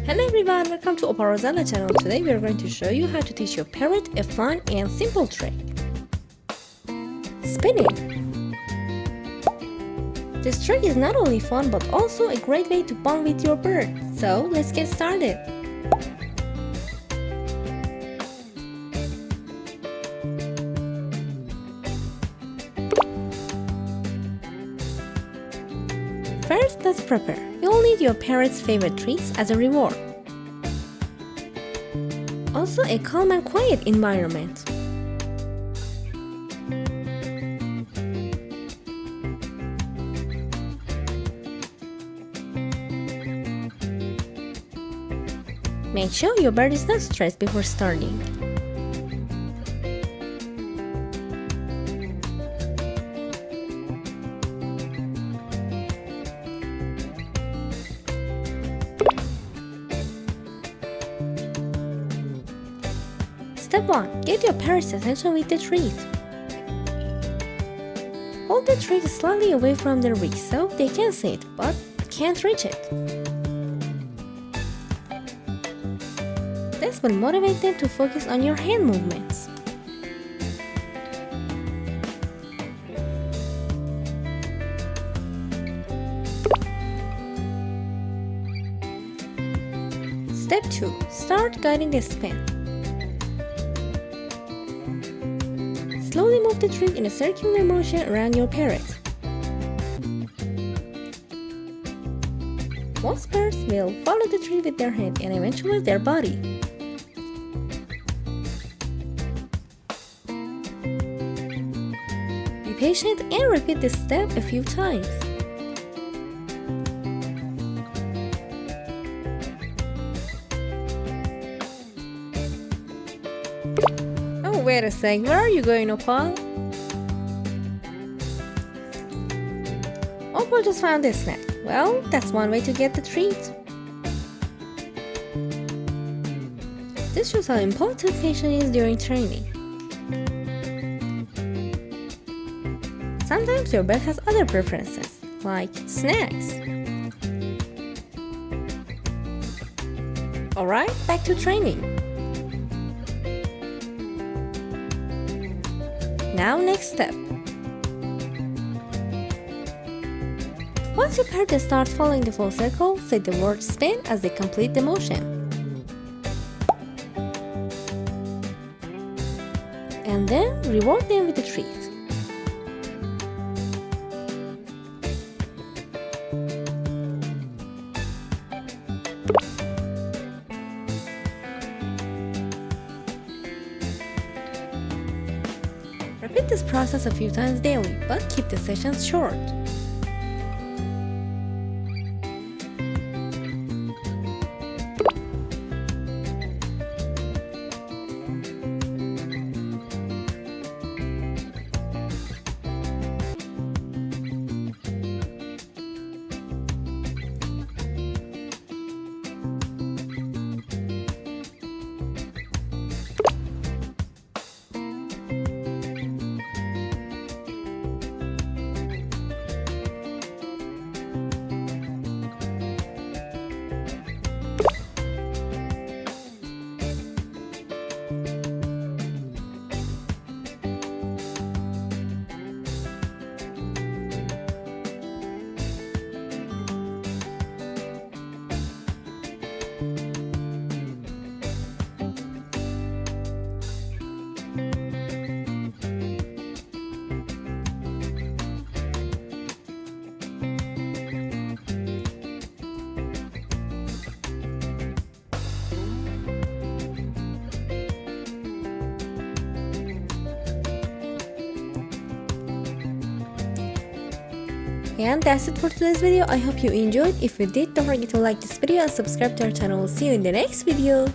Hello everyone, welcome to Opal Rosella channel. Today we are going to show you how to teach your parrot a fun and simple trick. Spinning. This trick is not only fun but also a great way to bond with your bird. So let's get started. First, let's prepare. You'll need your parrot's favorite treats as a reward. Also, a calm and quiet environment. Make sure your bird is not stressed before starting. Step 1. Get your parrot's attention with the treat. Hold the treat slightly away from their beak so they can see it but can't reach it. This will motivate them to focus on your hand movements. Step 2. Start guiding the spin. Slowly move the treat in a circular motion around your parrot. Most birds will follow the treat with their head and eventually their body. Be patient and repeat this step a few times. Oh, wait a sec, where are you going, Opal? Opal just found this snack. Well, that's one way to get the treat. This shows how important patience is during training. Sometimes your bird has other preferences, like snacks. Alright, back to training. Now, next step. Once your parrot starts following the full circle, say the word spin as they complete the motion. And then reward them with a treat. Repeat this process a few times daily, but keep the sessions short. And that's it for today's video. I hope you enjoyed. If you did, don't forget to like this video and subscribe to our channel. See you in the next video.